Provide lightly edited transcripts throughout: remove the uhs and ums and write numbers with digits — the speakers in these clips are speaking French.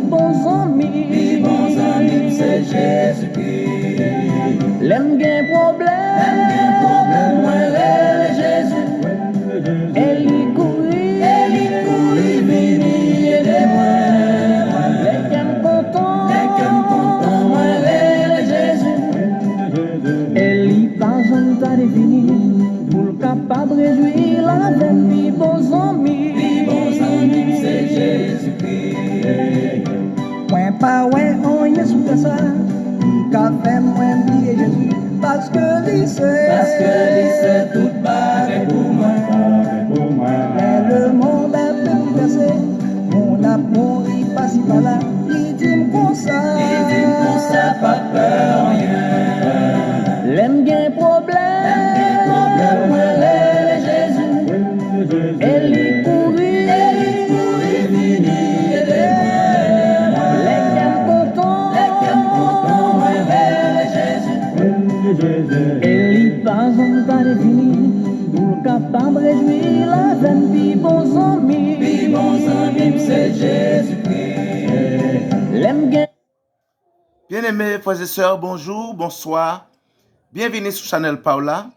bons amis, c'est Jésus-Christ. L'aime bien problème, moi elle Jésus. Elle y courit, vini aider-moi. Les qu'aime content, moi elle Jésus. Elle y pas en tas de fini, pour le capable réjouir la veine, puis bons amis, c'est Jésus-Christ. Point pas ouais, on y est sous ça. Qu'a fait moi oublier Jésus, parce que lui c'est tout barré pour moi. Mais le monde a peu versé, on a pourri par-ci par-là. Il dit comme ça, Pas peur, rien. L'aime bien problème, moi elle Jésus. Elle y courit, vini aider-moi. Les qu'aime content, moi elle Jésus. Elle y pas en tas de fini, pour capable réjouir la veine, puis bons amis, c'est Jésus-Christ. L'aime bien. Bien-aimés frères et sœurs, bonjour, bonsoir. Bienvenue sur Chanel Paula.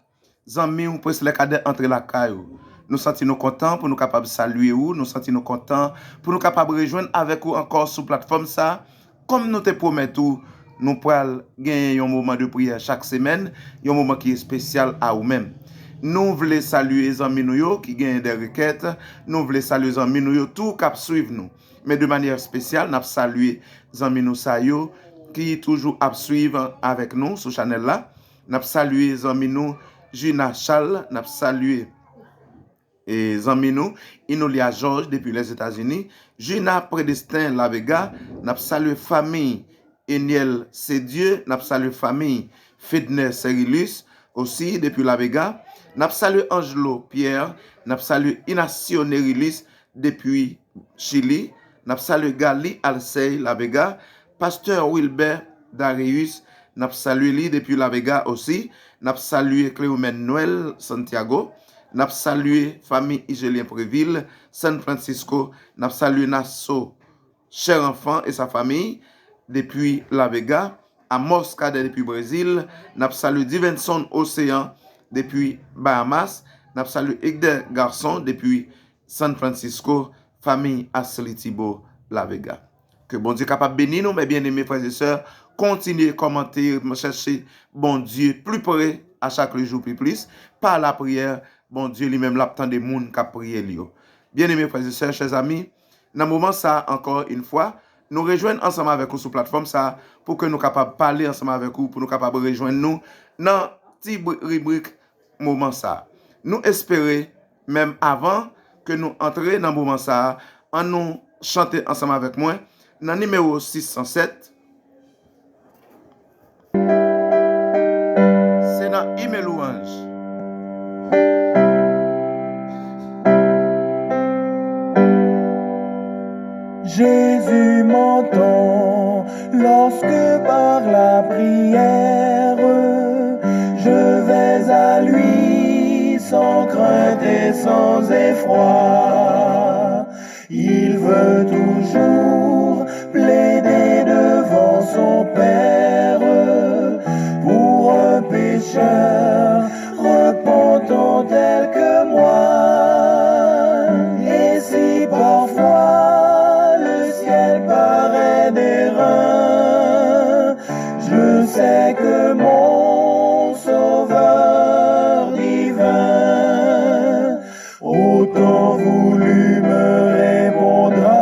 Zami ou presque les cadets entre la caillou. Nous sentons contents pour nous capables de saluer ou nous sentons contents pour nous capables de rejoindre avec vous encore sur plateforme ça. Comme nous te promettons, nous pourrons gagner un moment de prière chaque semaine, un moment qui est spécial à vous-même. Nous voulons saluer les amis nous qui gagnent des requêtes. Nous voulons saluer les amis nous tout qui suivent nous. Mais de manière spéciale, nous saluer les amis nous qui toujours suivent avec nous sur Chanel là. Nous saluer les amis nous Gina Charles, nous saluer les amis nous Inolia Georges depuis les États-Unis, Gina Prédestin La Vega, nous saluer famille Eniel C'est Dieu, nous saluer famille Fedner Cerilus aussi depuis La Vega, nous saluer Angelo Pierre, nous saluer Inacio Nerilis depuis Chili, nous saluer Gali Alcey La Vega, Pasteur Wilbert Darius, nous salué depuis La Vega aussi. Nous salué Cléomen Noël Santiago. Nous salué famille Igelien Préville, San Francisco. Nous salué Nassau, cher enfant et sa famille depuis La Vega. Amos Cadet depuis Brésil. Nous salué Divenson Océan depuis Bahamas. Nous salué Egder Garçon depuis San Francisco. Famille Asli Thibault La Vega. Que bon Dieu capable de bénir nous, mes bien-aimés frères et sœurs. Continuez à commenter, chercher bon Dieu plus près à chaque jour plus. Par la prière, bon Dieu lui-même l'attend des gens qui prient. Bien-aimés frères et sœurs, chers amis, dans le moment ça, encore une fois, nous rejoignons ensemble avec vous sur la plateforme ça pour que nous capables de parler ensemble avec vous, pour nous capables de rejoindre nous dans la petite rubrique moment ça. Nous espérons, même avant que nous entrions dans le moment ça, en nous chanter ensemble avec moi, dans le numéro 607, c'est dans email louange. Jésus m'entend lorsque par la prière je vais à lui sans crainte et sans effroi. Il veut toujours plaider devant son Père pour un pécheur repentant tel que moi. Et si parfois le ciel paraît d'airain, je sais que mon Sauveur divin autant voulu me répondra.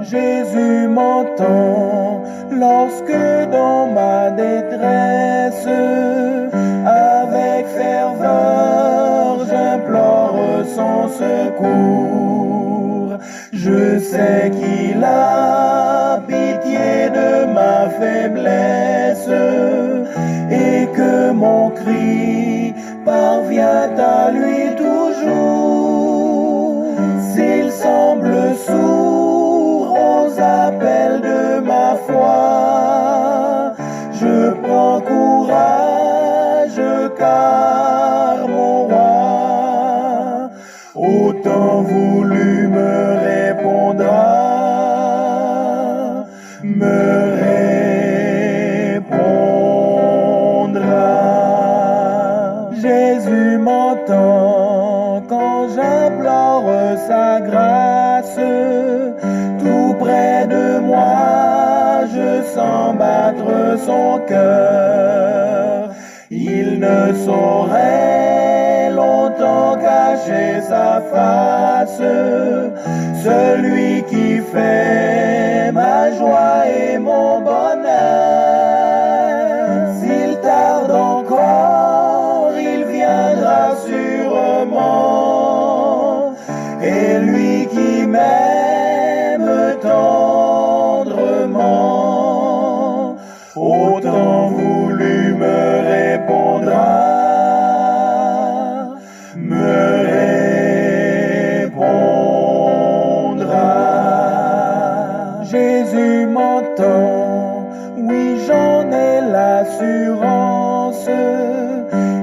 Jésus m'entend lorsque dans ma détresse, avec ferveur, j'implore son secours. Je sais qu'il a pitié de ma faiblesse et que mon cri parvient à lui toujours. S'il semble sourd aux appels de ma foi, je prends courage car mon temps voulu me répondra, me répondra. Jésus m'entend quand j'implore sa grâce, tout près de moi, je sens battre son cœur. Il ne saurait longtemps cacher sa face, celui qui fait ma joie et mon bonheur. S'il tarde encore, il viendra sûrement, et lui qui m'aime tendrement, au temps voulu me répondra, me répondra. Jésus m'entend, oui j'en ai l'assurance,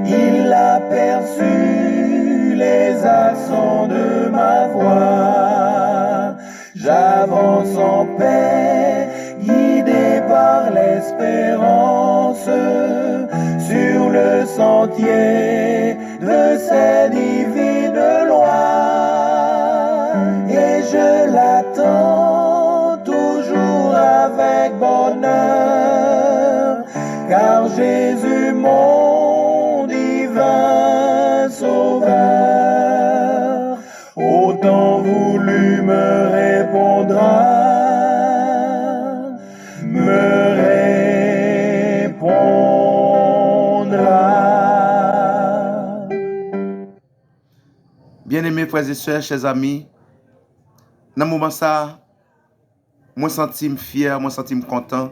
il a perçu les accents de ma voix. J'avance en paix, guidé par l'espérance, sur le sentier de ses divines lois. Et je l'attends toujours avec bonheur, car Jésus mon divin sauveur, au temps voulu me répondra, me répondra. Bien-aimés frères et sœurs, chers amis, dans ce moment ça, moi sens fier, moi sens content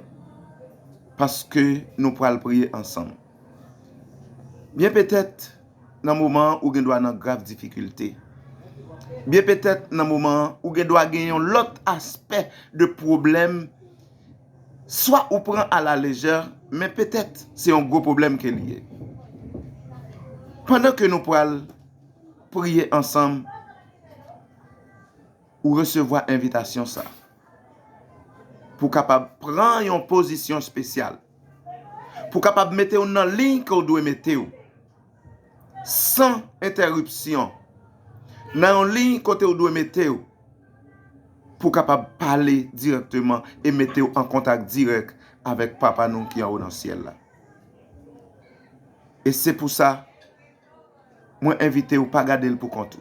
parce que nous pourrons prier ensemble. Bien peut-être dans le moment où nous doit dans grave difficulté. Bien peut-être dans le moment où nous doit gagner l'autre aspect de problème, soit on prend à la légère, mais peut-être c'est un gros problème qui est lié. Pendant que nous pourrons prier ensemble ou recevoir invitation ça, pour capable prendre une position spéciale, pour capable mettre dans la ligne qu'on doit mettre sans interruption, dans une ligne côté où doit mettre pour capable parler directement et mettre en contact direct avec papa nous qui est en haut dans le ciel là. Et c'est pour ça moi invité ou pas garder pour compte.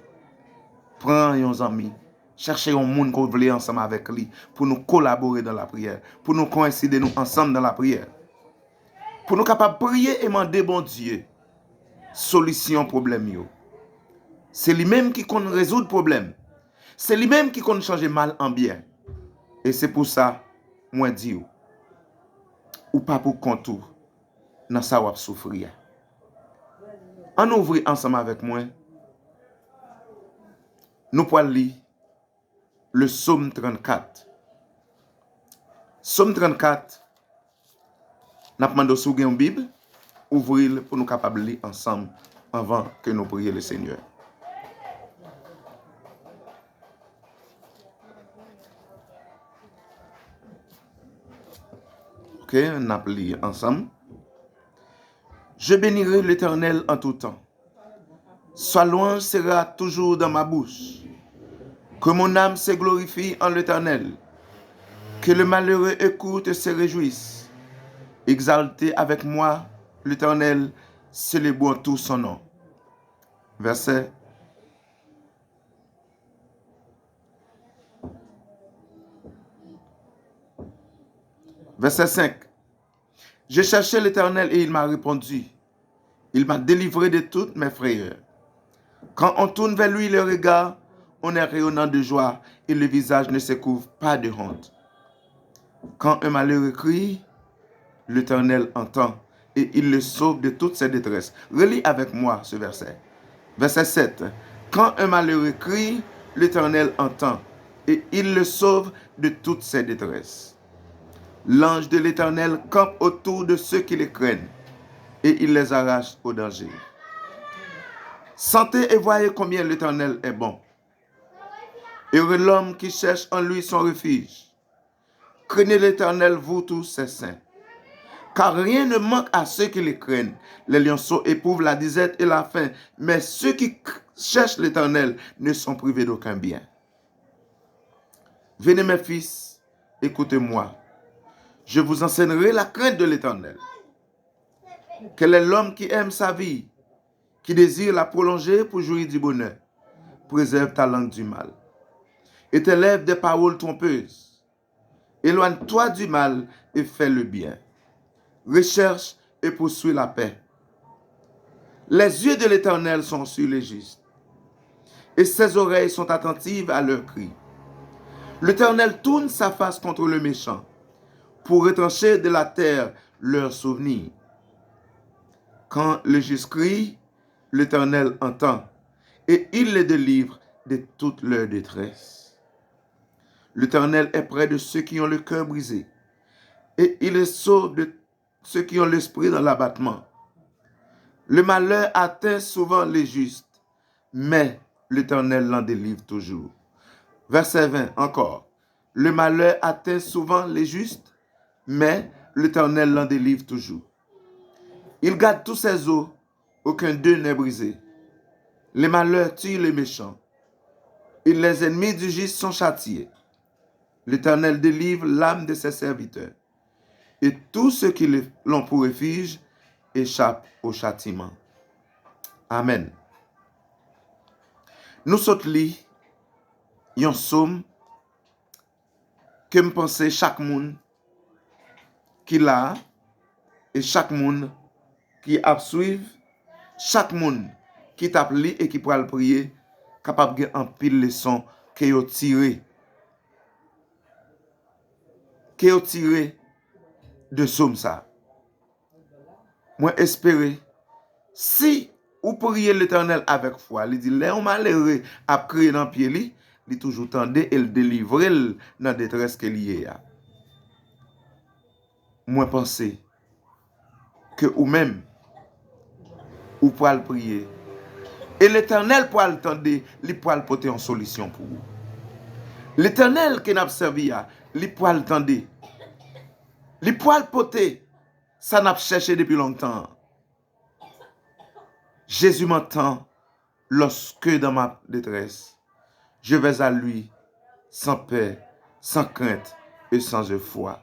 Prends un ami, cherchez un monde qu'on veut ensemble avec lui pour nous collaborer dans la prière, pour nous coïncider nous ensemble dans la prière. Pour nous capables de prier et demander bon Dieu solution problème yo. C'est lui-même qui compte résoudre le problème. C'est lui-même qui compte changer mal en bien. Et c'est pour ça moi dis ou pas pour contour dans ça ou souffrir. On ouvre ensemble avec moi. Nous pouvons lire le psaume 34. Psaume 34. Nous demandons si vous avez une Bible, ouvrez-le pour nous capables de lire ensemble avant que nous prions le Seigneur. Ok, on a lu ensemble. Je bénirai l'Éternel en tout temps. Sa louange sera toujours dans ma bouche. Que mon âme se glorifie en l'Éternel. Que le malheureux écoute et se réjouisse. Exaltez avec moi l'Éternel, célébrons tout son nom. Verset 5. J'ai cherché l'Éternel et il m'a répondu. Il m'a délivré de toutes mes frayeurs. Quand on tourne vers lui le regard, on est rayonnant de joie et le visage ne se couvre pas de honte. Quand un malheureux crie, l'Éternel entend et il le sauve de toutes ses détresses. Relis avec moi ce verset. Verset 7. Quand un malheureux crie, l'Éternel entend et il le sauve de toutes ses détresses. L'ange de l'Éternel campe autour de ceux qui les craignent et il les arrache au danger. Sentez et voyez combien l'Éternel est bon. Heureux l'homme qui cherche en lui son refuge. Craignez l'Éternel, vous tous ses saints. Car rien ne manque à ceux qui les craignent. Les lionceaux éprouvent la disette et la faim, mais ceux qui cherchent l'Éternel ne sont privés d'aucun bien. Venez mes fils, écoutez-moi. Je vous enseignerai la crainte de l'Éternel. Quel est l'homme qui aime sa vie, qui désire la prolonger pour jouir du bonheur? Préserve ta langue du mal et tes lèvres des paroles trompeuses. Éloigne-toi du mal et fais le bien. Recherche et poursuis la paix. Les yeux de l'Éternel sont sur les justes, et ses oreilles sont attentives à leurs cris. L'Éternel tourne sa face contre le méchant, pour retrancher de la terre leurs souvenirs. Quand le juste crie, l'Éternel entend, et il les délivre de toute leur détresse. L'Éternel est près de ceux qui ont le cœur brisé, et il les sauve de ceux qui ont l'esprit dans l'abattement. Le malheur atteint souvent les justes, mais l'Éternel l'en délivre toujours. Verset 20 encore. Le malheur atteint souvent les justes, mais l'Éternel l'en délivre toujours. Il garde tous ses os, aucun d'eux n'est brisé. Les malheurs tuent les méchants, et les ennemis du juste sont châtiés. L'Éternel délivre l'âme de ses serviteurs, et tous ceux qui l'ont pour refuge échappent au châtiment. Amen. Nous sommes li, yon somme que me pense chaque monde qui l'a, et chaque monde qui a suivi, chaque monde qui t'a li et qui pourra le prier, capable de en pile leçon que yo tiré de somme ça. Moi espérer si ou prier l'Éternel avec foi, il dit les malheureux a créé dans pied li, il toujours tendait et le délivrer dans détresse que lié a. Moi penser que ou même ou pour le prier et l'Éternel pour le tendre, il pour le porter en solution pour vous. L'Éternel qui n'a servi a, il pour le tendre, il pour le porter, ça n'a cherché depuis longtemps. Jésus m'entend lorsque dans ma détresse, je vais à lui sans paix, sans crainte et sans foi.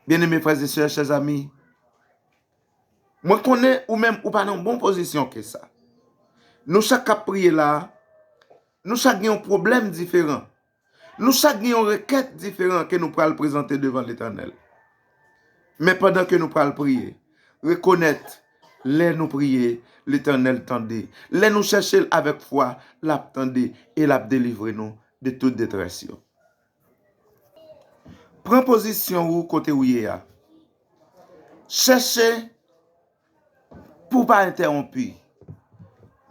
Bien-aimés frères et sœurs, chers amis, moi connais ou même ou pas dans une bonne position que ça. Nous chaque prier là, nous chaque avons un problème différent. Nous chaque avons une requête différente que nous pourrons présenter devant l'Éternel. Mais pendant que nous pourrons prier, reconnaître, les nous prier, l'Éternel tendait. Les nous chercher avec foi, l'attendait et l'a délivré nous de toute détresse. Prends position ou côté où y a. Cherchez pour pas interrompre.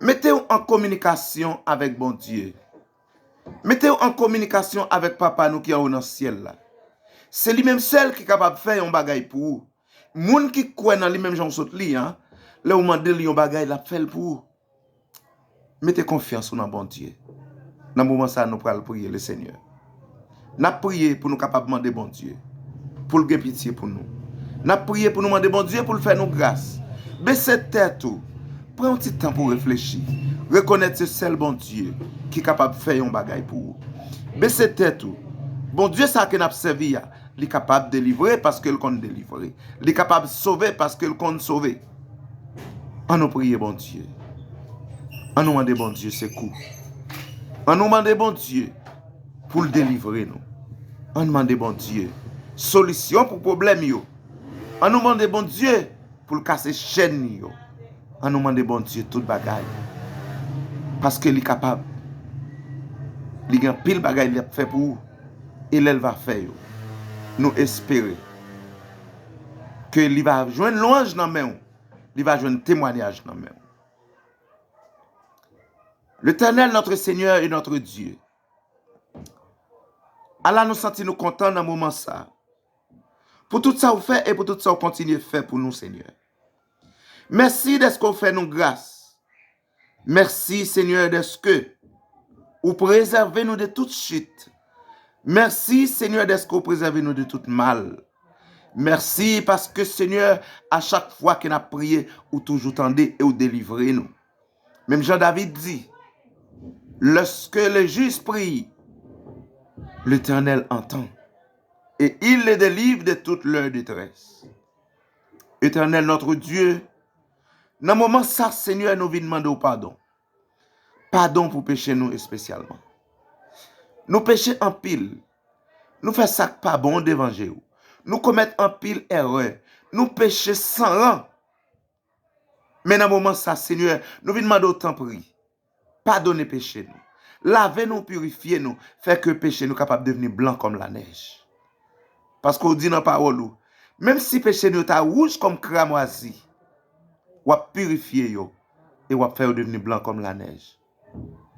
Mettez-vous en communication avec bon Dieu. Mettez-vous en communication avec papa nous qui est dans le ciel là. C'est lui-même seul qui est capable de faire un bagay pour vous. Moun qui croit dans lui-même Jean saute li hein. Là où mandé li un bagay la fait pour vous. Mettez confiance dans bon Dieu. Dans le moment ça nous pral prier le Seigneur. N'a prier pour nous capable demander bon Dieu. Pour le gagner pitié pour nous. N'a prier pour nous demander bon Dieu pour le faire nous grâce. Baissez tête tout. Prends un petit temps pour réfléchir. Reconnaître ce seul bon Dieu qui est capable de faire un bagay pour vous. Baissez tête tout. Bon Dieu, ça que n'a servi, il est capable de délivrer parce qu'il compte délivrer. Il est capable de sauver parce qu'il compte sauver. On nous prie bon Dieu. On nous demande bon Dieu secours. On nous demande bon Dieu pour le délivrer nous. On nous demande bon Dieu solution pour problème yo. On nous demande bon Dieu pour le casser chaîne yo. On nous demande bon Dieu toute bagaille. Parce qu'il est capable. Il y a pile bagaille il a fait pour vous. Et elle va faire. Nous espérons que il va joindre louange dans main. Il va joindre témoignage dans main. L'Éternel, notre Seigneur et notre Dieu. Allah nous sentit nous contents dans le moment ça. Pour tout ça vous fait et pour tout ça vous continuez à faire pour nous, Seigneur. Merci de ce qu'on fait nous grâce. Merci, Seigneur, de ce que ou préservez-nous de toute chute. Merci, Seigneur, d'être que vous préservez nous de tout mal. Merci parce que, Seigneur, à chaque fois qu'on a prié, ou toujours tendez et ou délivrez nous. Même Jean-David dit, lorsque le juste prie, l'Éternel entend et il les délivre de toute leur détresse. Éternel, notre Dieu, dans le moment ça, Seigneur, nous venons demander pardon. Pardon pour pécher nous spécialement. Nous péchons en pile. Nous faisons ça pas bon devant Dieu. Nous commettons en pile erreur. Nous péchons sans rang. Mais dans le moment ça, Seigneur, nous venons demander autant prix. Pardonnez péché nous. Lavez-nous, purifiez-nous. Fait que péché nous capable de devenir blanc comme la neige. Parce qu'on dit dans la parole, même si péché nous est rouge comme cramoisi, ou à purifier yo et ou à faire devenir blanc comme la neige.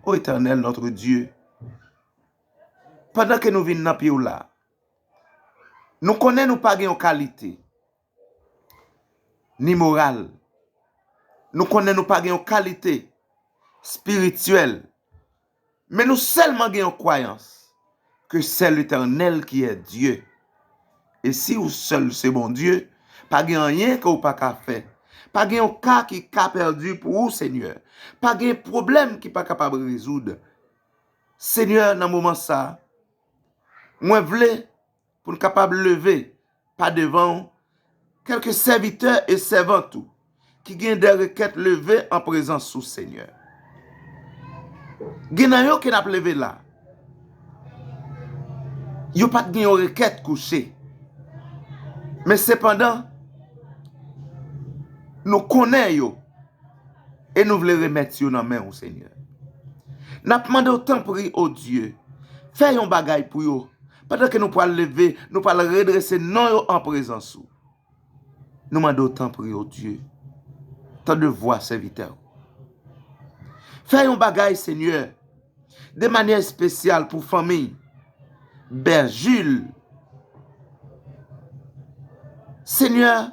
Ô Éternel, notre Dieu, pendant que nous venons dans le pays là, nous connaissons pas de qualité, ni morale. Nous connaissons pas de qualité spirituelle. Mais nous seulement avons croyance que c'est l'Éternel qui est Dieu. Et si vous seul c'est bon Dieu, pas de rien que vous pas qu'à faire. Pas de cas qui a perdu pour vous, Seigneur. Pas de problème qui pas capable de résoudre. Seigneur, dans ce moment ça, moi voulais pour nous capable de lever pas devant quelques serviteurs et servantes qui ont des requêtes levées en présence sous Seigneur. Genayo qui n'a pas levé là. Yo pas de requête couchée. Mais cependant, nous connaissons et nous voulons remettre dans la main au Seigneur. Nous demandons autant pour au Dieu. Fais un bagay pour eux. Pendant que nous pouvons lever, nous pouvons redresser non en présence. Nous demandons autant pour au Dieu. Tant de voix serviteur. Fais un bagay, Seigneur, de manière spéciale pour famille. Berjule. Seigneur,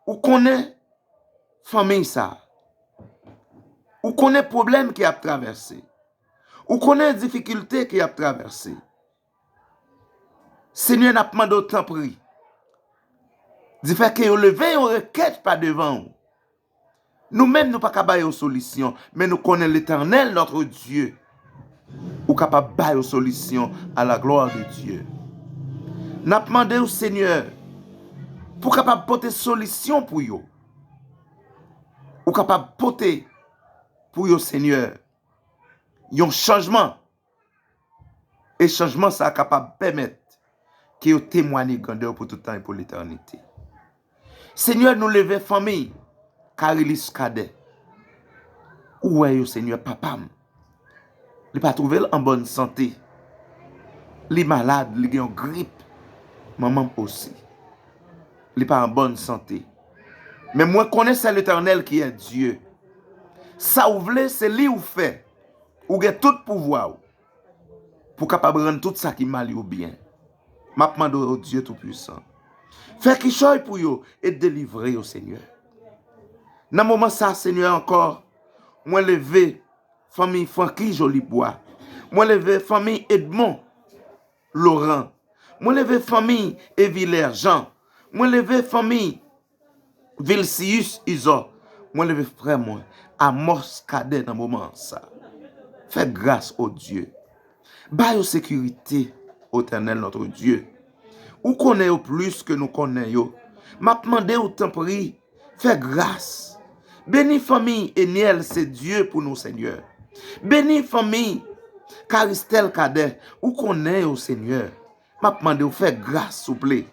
ou connaît famille ça? Ou connaît problème qui a traversé? Ou connaît difficulté qui a traversé? Seigneur n'a pas d'autant pris. Dit fait que vous levez une requête pas devant vous. Nous-mêmes, nous pas capables de solution, mais nous connaissons l'Éternel, notre Dieu, ou capable de une solution à la gloire de Dieu. Nous demandé au Seigneur pour capable porter solution pour vous. Ou capable porter pour vous, Seigneur, un changement. Et changement, ça est capable de permettre que vous témoignez grandeur pour tout le temps et pour l'éternité. Seigneur, nous levons famille, Carilis Cadet. Où est-ce, Seigneur, papa? Il n'a pas trouvé en bonne santé. Il est malade, il a une grippe. Maman aussi. Il n'est pas en bonne santé. Mais moi, je connais l'Éternel qui est Dieu. Ça ou voulez, c'est lui ou fait. Ou avez tout pouvoir. Pour capable rendre tout ça qui mal ou bien. Je demande au Dieu Tout-Puissant. Fais qu'il choisit pour vous et délivrer au Seigneur. Dans ce moment ça, Seigneur, encore, moi lever famille Francky Jolibois. Moi lever famille Edmond Laurent. Moi lever famille Evillers Jean. Moi lever famille Vilsius Iso. Moi lever frère moi Amos Cadet dans ce moment ça. Fais grâce au Dieu. Baille sécurité au Éternel notre Dieu. Ou connaît plus que nous connaissons. M'a demandé au temps pris. Fais grâce. Bénis famille Eniel, c'est Dieu pour nous, Seigneur. Bénis famille Caristel Cadet. Ou connaît au Seigneur. M'a demandé au faire grâce, s'il vous plaît.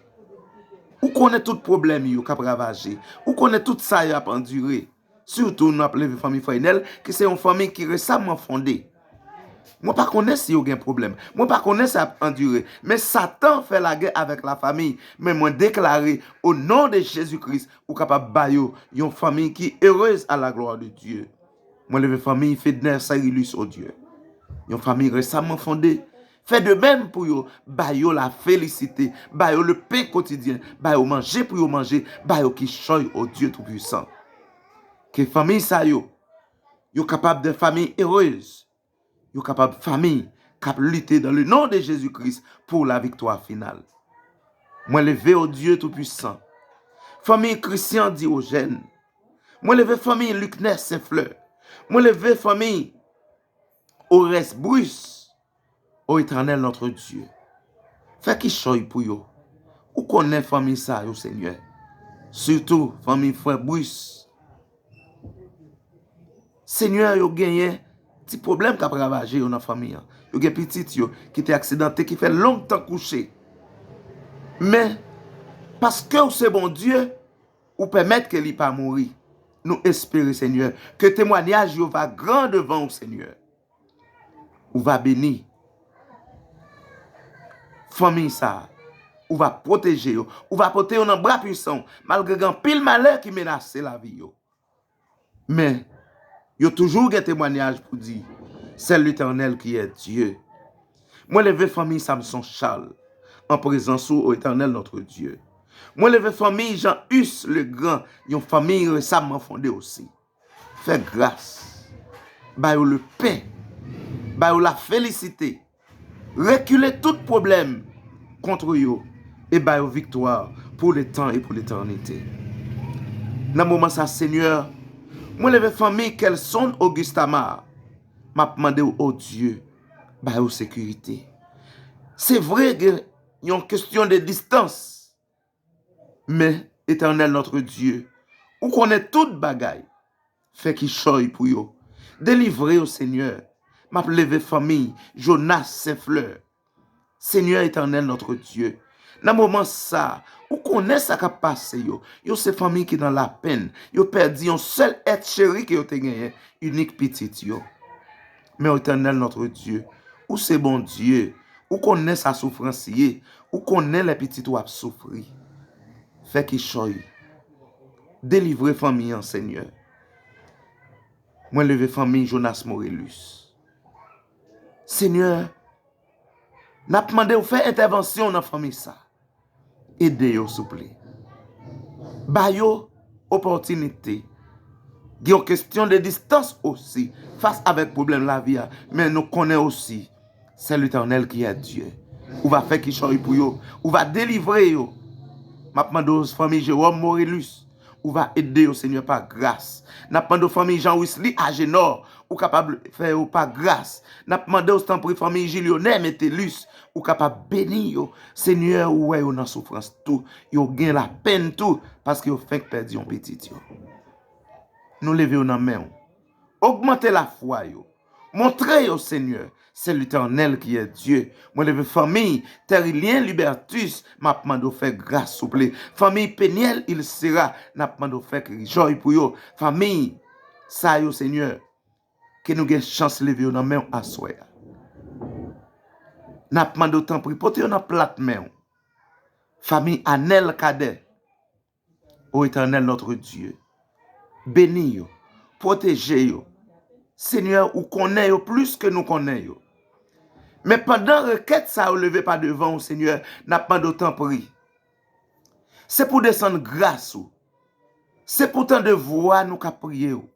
Ou connaît tout problème qui a ravagé. Ou connaît tout ça qui a enduré. Surtout nous appelons famille Fainel, qui c'est une famille qui est récemment fondée. Moi pas connais si il y a un problème. Moi pas connais ça a enduré. Mais Satan fait la guerre avec la famille. Mais moi déclaré au nom de Jésus-Christ ou capable bayo une famille qui est heureuse à la gloire de Dieu. Moi le famille Fedner Sarilus au Dieu. Une famille récemment fondée. Fait de même pour yo, bayo la félicité, bayo le pain quotidien, bayo manger pour yo manger, bayo qui choy au Dieu Tout-Puissant. Que famille ça yo capable de famille heureuse. yo capable famille cap lutter dans le nom de Jésus-Christ pour la victoire finale. Moi levé au Dieu tout-puissant. Famille Christian Diogène. Moi levé famille Lucner Saint-Fleur. Moi levé famille Oreste Bruce. Ô Éternel notre Dieu. Fais qui choy pour yo. Ou connaît famille ça yo Seigneur. Surtout famille frère Bruce. Seigneur yo gagné petit problème qu'a ravagé dans la famille. Yo gen petit yo qui était accidenté qui fait longtemps couché. Mais parce que c'est bon Dieu ou permettre que il pas mourir. Nous espérons Seigneur que témoignage yo va grand devant au Seigneur. Ou va bénir famille ça. Ou va protéger yo, ou va porter un bras puissant malgré grand pile malheur qui menace la vie yo. Mais yo toujours un témoignage pour dire c'est l'Éternel qui est Dieu. Moi levé famille Samson Charles en présence au Éternel notre Dieu. Moi levé famille Jean-Hus le grand, une famille récemment fondée aussi. Fais grâce. Ba yo le paix. Ba yo la félicité. Reculer tout problème contre yo et ba yo victoire pour le temps et pour l'éternité. Dans moment ça Seigneur, moi levé famille Kelson Auguste Amar, m'a demandé au Dieu ba yo sécurité. C'est vrai que y a une question de distance. Mais Éternel notre Dieu, ou connaît toute bagaille, fait qui choy pour yo. Délivrez au Seigneur. M'a levé famille Jonas Saint-Fleur. Seigneur Éternel notre Dieu. Dans moment ça, ou connaît ça qui passe yo. Yo c'est famille qui dans la peine. Yo perdu un seul être chéri que yo te gagné, unique petite yo. Mais Éternel notre Dieu, ou c'est bon Dieu, ou connaît sa souffrance yé, ou connaît les petites ou a souffrir. Fait qui choy. Délivrez famille en Seigneur. Moi levé famille Jonas Morelus. Seigneur, n'a demandé ou faire intervention dans la famille ça. Aidez yo s'il vous plaît. Ba yo opportunité. Il y a une question de distance aussi face avec problème la vie, mais nous connaissons aussi c'est l'Éternel qui est Dieu. Ou va faire qui choy pour yo, ou va délivrer yo. M'a demandé aux famille Jérôme Morelus, ou va aider au Seigneur par grâce. N'a demandé aux famille Jean Wesley Agenor, ou capable faire par grâce. N'a demandé aux temps pour famille Gilionnaire Metellus, ou capable bénir yo. Seigneur, ou ouais dans souffrance tout, yo gain la peine tout parce que yo fait perdu un petit yo. Nous lever dans main. Augmentez la foi yo. Montrez au Seigneur, c'est l'Éternel qui est Dieu. Moi lever famille Terrilien Libertus, m'a demandé faire grâce s'il vous plaît. Famille Peniel il sera, n'a demandé faire joy pour yo. Famille ça yo Seigneur, que nous gain chance lever dans main à soi. N'a demandé autant pour porter dans plate main. Famille Anel Cadet. Ô Éternel notre Dieu. Bénis yo, protégez yo. Seigneur, ou connaît yo plus que nous connaissons yo. Mais pendant requête ça ou levé pas devant au Seigneur, n'a pas d'autant pris. C'est pour descendre grâce ou. C'est pour tant de voix nous qu'a prier ou.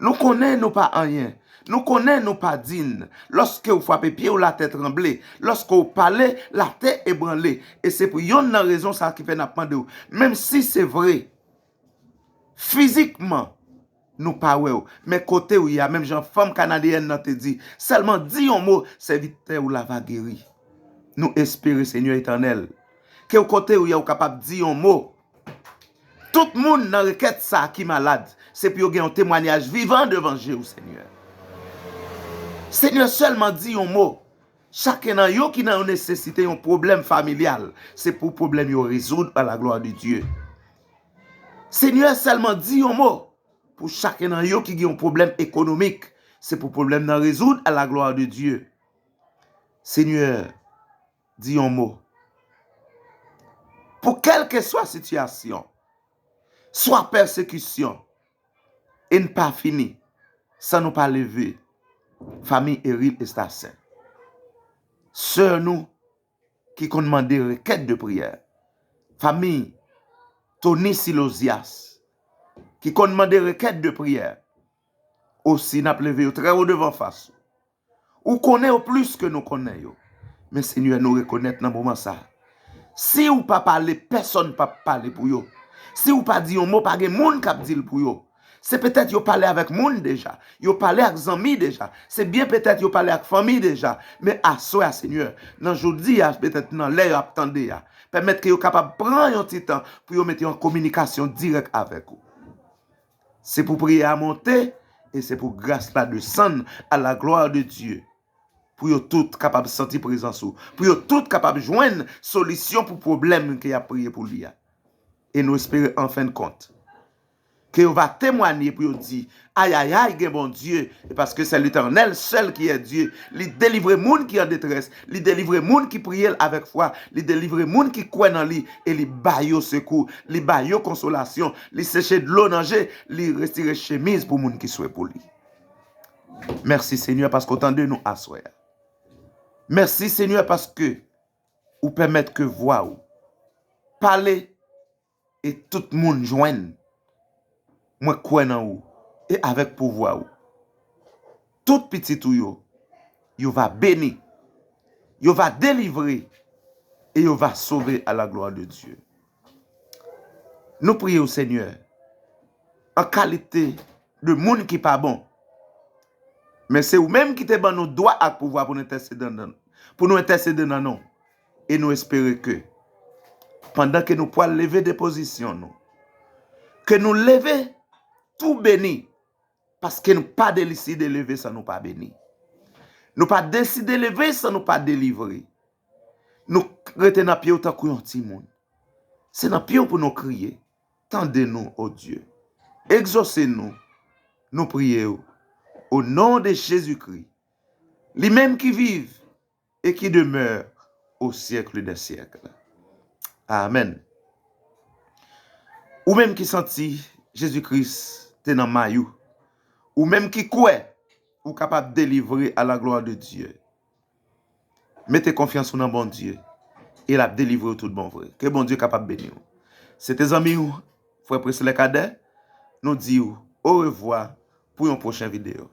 Nous connaissons nous pas rien. Nous connaissons nous pas digne. Lorsque vous frappez pied ou la tête tremblée, lorsque vous parlez, la tête ébranlée. Et c'est pour yon nan raison ça qui fait n'a pas de. Même si c'est vrai. Physiquement, nous pas ouais, mais côté où il y a même gens femme canadienne n'a te dit seulement dis un mot c'est vite ou la va guérir. Nous espérons Seigneur éternel que au côté où il y a capable dire un mot tout le monde dans requête ça qui malade c'est pour gagner un témoignage vivant devant Dieu Seigneur. Seigneur seulement dit un mot. Chacun dans yo qui a une nécessité un problème familial, c'est pour problème yo résoudre par la gloire de Dieu. Seigneur seulement dit un mot. Pour chacun d'entre eux qui a un problème économique, c'est pour problème d'en résoudre à la gloire de Dieu. Seigneur, dis un mot. Pour quelle que soit la situation, soit persécution, et ne pas fini, sans nous pas lever, famille Eril et Stassin. Sœurs nous, qui ont demandé requête de prière, famille Tony Silosias, qui commande requête de prière, aussi n'a levé très haut devant face. Ou connaît au plus que nous connaissons. Mais Seigneur, nous reconnaître dans le moment ça. Si ou pas parler, personne ne peut parler pour vous. Si ou pas dire un mot, pas de monde qui dit pour vous. C'est peut-être vous parlez avec monde déjà. Vous parlez avec amis déjà. C'est bien peut-être vous parlez avec famille déjà. Mais à soi, Seigneur, dans aujourd'hui, peut-être dans l'air, attendez. Permettre que vous capable de prendre un petit temps pour vous mettre en communication directe avec vous. C'est pour prier à monter et c'est pour grâce là descendre à la gloire de Dieu. Pour vous tous capables de sentir présence. Pour vous tous capables de joindre solution pour le problème qu'il a prié pour lui. Et nous espérons en fin de compte que vous va témoigner pour vous dire aïe aïe aïe, bon Dieu, et parce que c'est l'Éternel seul qui est Dieu. Il délivre les gens qui sont en détresse, il délivre les gens qui prient avec foi, il délivre les gens qui croient en lui, et il baille secours, il baille consolation, il sèche de l'eau danger, il retire chemise pour les gens qui souhaitent pour lui. Merci Seigneur parce qu'autant de nous assoir. Merci Seigneur parce que vous permettez que voix ou parler et tout le monde joigne. Moi crois en vous et avec pouvoir. Tout petit ou yo va bénir, yo va délivrer et yo va sauver à la gloire de Dieu. Nous prions au Seigneur en qualité de monde qui pas bon. Mais c'est vous-même qui te ban nos droits à pouvoir pour nous intercéder dans nous. Et nous espérons que pendant que nous pouvons lever des positions, que nous lever tout béni, parce que nous pas décidé de lever sans nous pas béni. Nous pas décidé de lever sans nous pas délivrer. Nous retenons pied autant que un petit monde. C'est dans pied pour nous crier. Tendez-nous, oh Dieu. Exaucez-nous. Nous prions au nom de Jésus-Christ. Lui-même qui vive et qui demeure au siècle des siècles. Amen. Ou même qui sentit Jésus-Christ t'es dans maillot. Ou même qui croit ou capable de délivrer à la gloire de Dieu. Mettez confiance dans bon Dieu. Et il a délivré tout bon vrai. Que bon Dieu est capable de bénir. C'est tes amis, frère Priscilla Cadet, nous disons au revoir pour une prochaine vidéo.